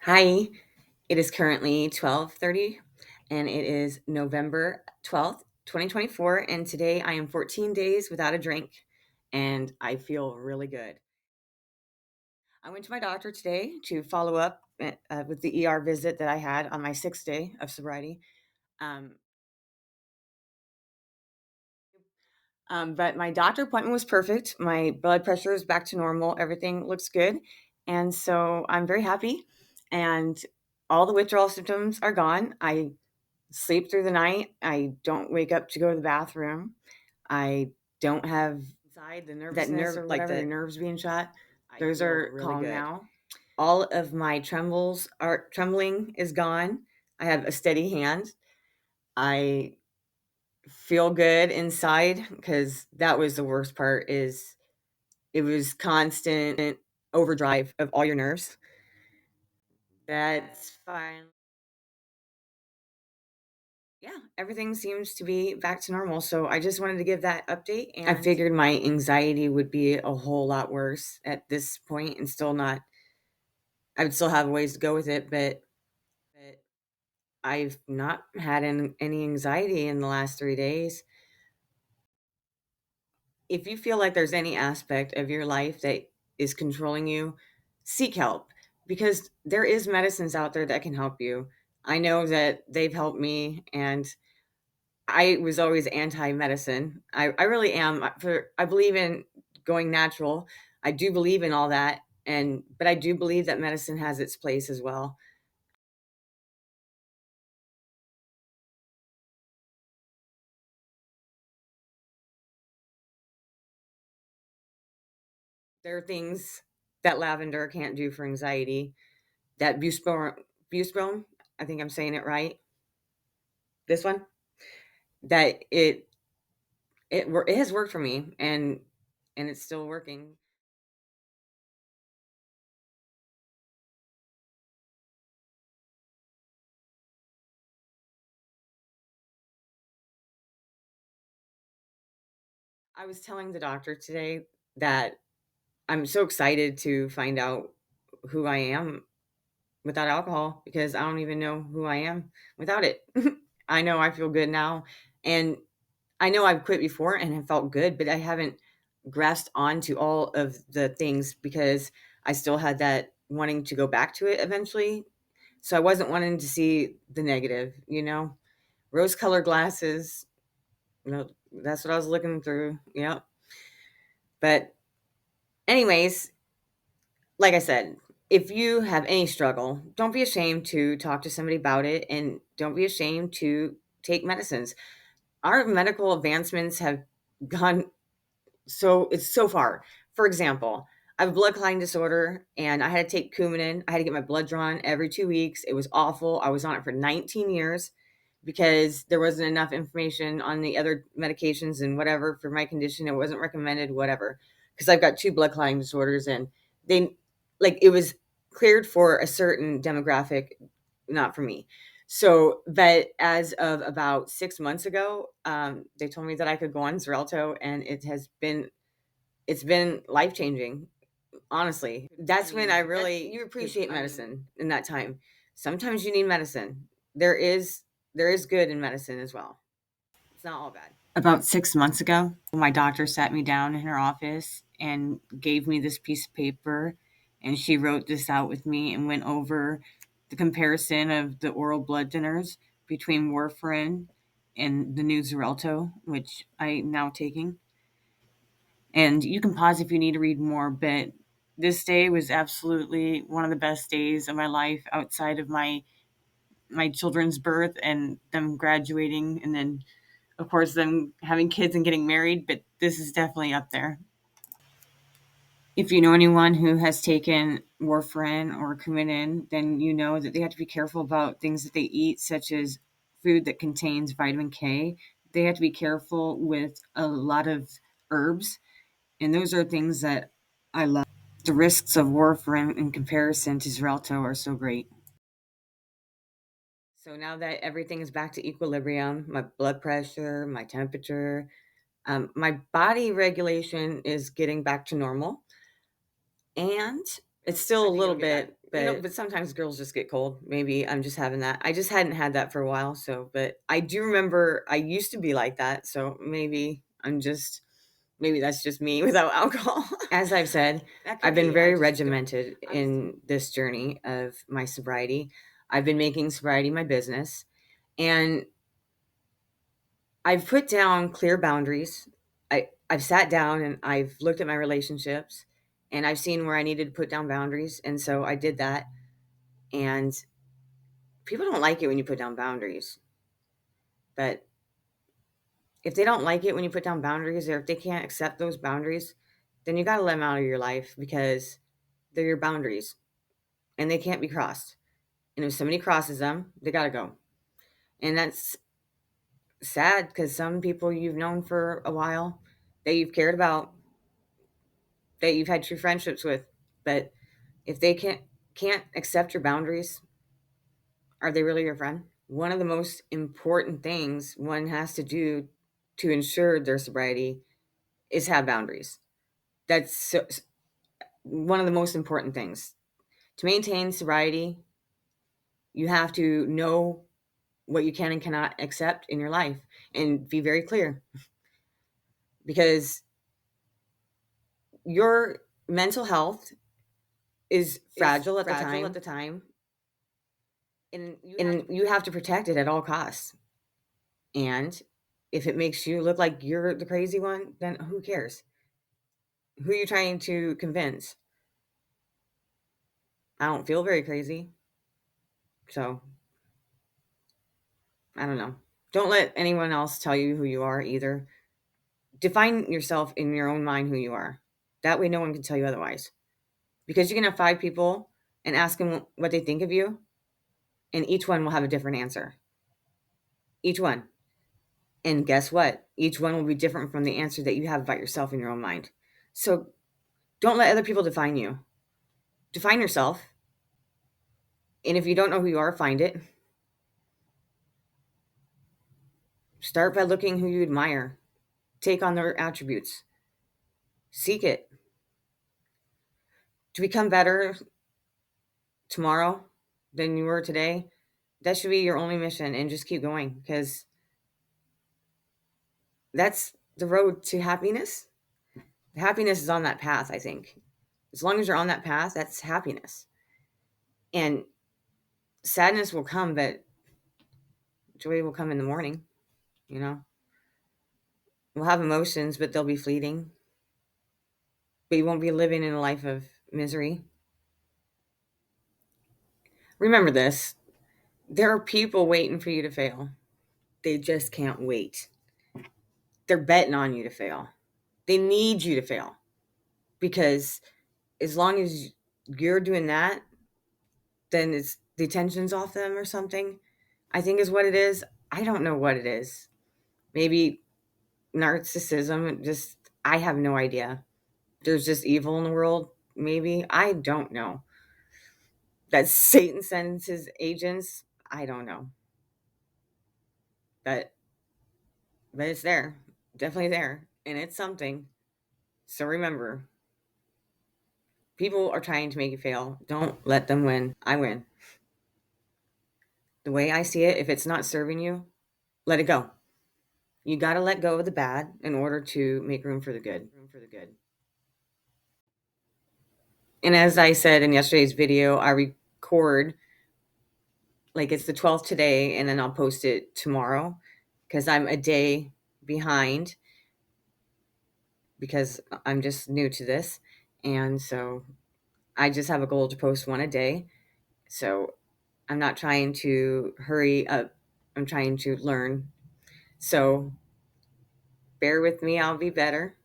Hi, it is currently 12:30 and it is November 12th, 2024, and today I am 14 days without a drink and I feel really good. I went to my doctor today to follow up with the ER visit that I had on my 6th day of sobriety. Um, but my doctor appointment was perfect. My blood pressure is back to normal. Everything looks good. And so I'm very happy. And all the withdrawal symptoms are gone. I sleep through the night. I don't wake up to go to the bathroom. I don't have inside the nervousness or whatever, the nerves being shot. Those are really calm good now. All of my trembling is gone. I have a steady hand. I feel good inside because that was the worst part is it was constant overdrive of all your nerves. That's fine. Yeah, everything seems to be back to normal. So I just wanted to give that update. And I figured my anxiety would be a whole lot worse at this point and still not, I would still have ways to go with it, but I've not had any anxiety in the last 3 days. If you feel like there's any aspect of your life that is controlling you, seek help because there is medicines out there that can help you. I know that they've helped me and I was always anti-medicine. I really am. I believe in going natural. I do believe in all that, but I do believe that medicine has its place as well. There are things that lavender can't do for anxiety. That busboron, I think I'm saying it right. This one, that it has worked for me, and it's still working. I was telling the doctor today that I'm so excited to find out who I am without alcohol because I don't even know who I am without it. I know I feel good now. And I know I've quit before and have felt good, but I haven't grasped onto all of the things because I still had that wanting to go back to it eventually. So I wasn't wanting to see the negative. Rose colored glasses, that's what I was looking through. Yeah. But, anyways, like I said, if you have any struggle, don't be ashamed to talk to somebody about it and don't be ashamed to take medicines. Our medical advancements have gone it's so far. For example, I have a blood clotting disorder and I had to take Coumadin. I had to get my blood drawn every 2 weeks. It was awful. I was on it for 19 years because there wasn't enough information on the other medications and whatever for my condition. It wasn't recommended, whatever, because I've got two blood clotting disorders and they it was cleared for a certain demographic, not for me. So, but as of about 6 months ago, they told me that I could go on Xarelto, and it's been life changing. Honestly, that's when I really you appreciate medicine in that time. Sometimes you need medicine. There is there is good in medicine as well. It's not all bad. About 6 months ago, my doctor sat me down in her office and gave me this piece of paper, and she wrote this out with me and went over the comparison of the oral blood thinners between warfarin and the new Xarelto, which I'm now taking. And you can pause if you need to read more, but this day was absolutely one of the best days of my life outside of my children's birth and them graduating and then of course them having kids and getting married, but this is definitely up there. If you know anyone who has taken warfarin or Coumadin, then you know that they have to be careful about things that they eat, such as food that contains vitamin K. They have to be careful with a lot of herbs, and those are things that I love. The risks of warfarin in comparison to Xarelto are so great. So now that everything is back to equilibrium, my blood pressure, my temperature, my body regulation is getting back to normal. And It's still a little bit, but sometimes girls just get cold. Maybe I'm just having that. I just hadn't had that for a while, so but I do remember I used to be like that, so maybe that's just me without alcohol. As I've said, I've been very regimented in this journey of my sobriety. I've been making sobriety my business, and I've put down clear boundaries. I've sat down and I've looked at my relationships and I've seen where I needed to put down boundaries. And so I did that. And people don't like it when you put down boundaries. But if they don't like it when you put down boundaries, or if they can't accept those boundaries, then you got to let them out of your life because they're your boundaries and they can't be crossed. And if somebody crosses them, they got to go. And that's sad because some people you've known for a while that you've cared about, that you've had true friendships with, but if they can't accept your boundaries, are they really your friend? One of the most important things one has to do to ensure their sobriety is have boundaries. That's one of the most important things. To maintain sobriety, you have to know what you can and cannot accept in your life and be very clear, because your mental health is fragile at the time, and you have to protect it at all costs. And if it makes you look like you're the crazy one, then who cares? Who are you trying to convince? I don't feel very crazy. So, I don't know. Don't let anyone else tell you who you are either. Define yourself in your own mind who you are. That way, no one can tell you otherwise. Because you can have 5 people and ask them what they think of you, and each one will have a different answer. Each one. And guess what? Each one will be different from the answer that you have about yourself in your own mind. So don't let other people define you. Define yourself. And if you don't know who you are, find it. Start by looking who you admire. Take on their attributes. Seek it. To become better tomorrow than you were today, that should be your only mission, and just keep going, because that's the road to happiness. Happiness is on that path, I think. As long as you're on that path, that's happiness. And sadness will come, but joy will come in the morning, you know? We'll have emotions, but they'll be fleeting. But you won't be living in a life of misery. Remember this: there are people waiting for you to fail. They just can't wait. They're betting on you to fail. They need you to fail, because as long as you're doing that, then it's the attention's off them or something, I think is what it is. I don't know what it is. Maybe narcissism, just, I have no idea. There's just evil in the world, maybe. I don't know. That Satan sends his agents, I don't know. But it's there. Definitely there. And it's something. So remember, people are trying to make you fail. Don't let them win. I win. The way I see it, if it's not serving you, let it go. You got to let go of the bad in order to make room for the good. And as I said in yesterday's video, I record like it's the 12th today, and then I'll post it tomorrow because I'm a day behind, because I'm just new to this. And so I just have a goal to post one a day. So I'm not trying to hurry up. I'm trying to learn. So bear with me. I'll be better.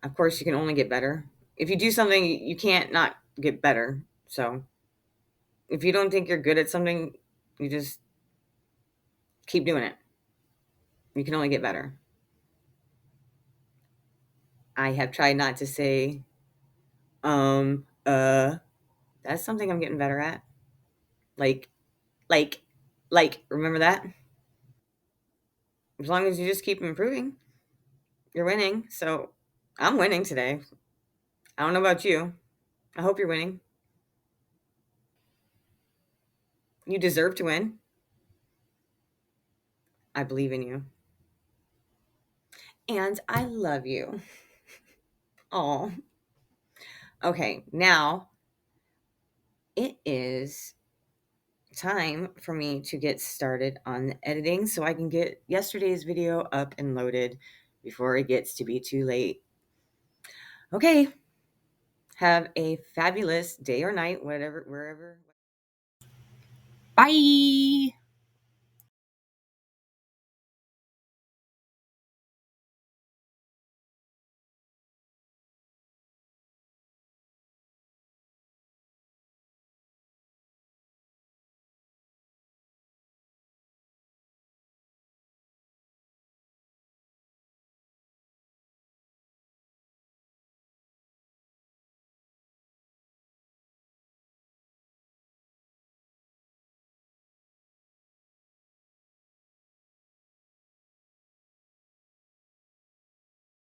Of course, you can only get better. If you do something, you can't not get better. So if you don't think you're good at something, you just keep doing it. You can only get better. I have tried not to say, that's something I'm getting better at. Like, like, remember that? As long as you just keep improving, you're winning. So I'm winning today. I don't know about you. I hope you're winning. You deserve to win. I believe in you. And I love you. Oh, okay. Now it is time for me to get started on the editing so I can get yesterday's video up and loaded before it gets to be too late. Okay. Have a fabulous day or night, whatever, wherever. Bye.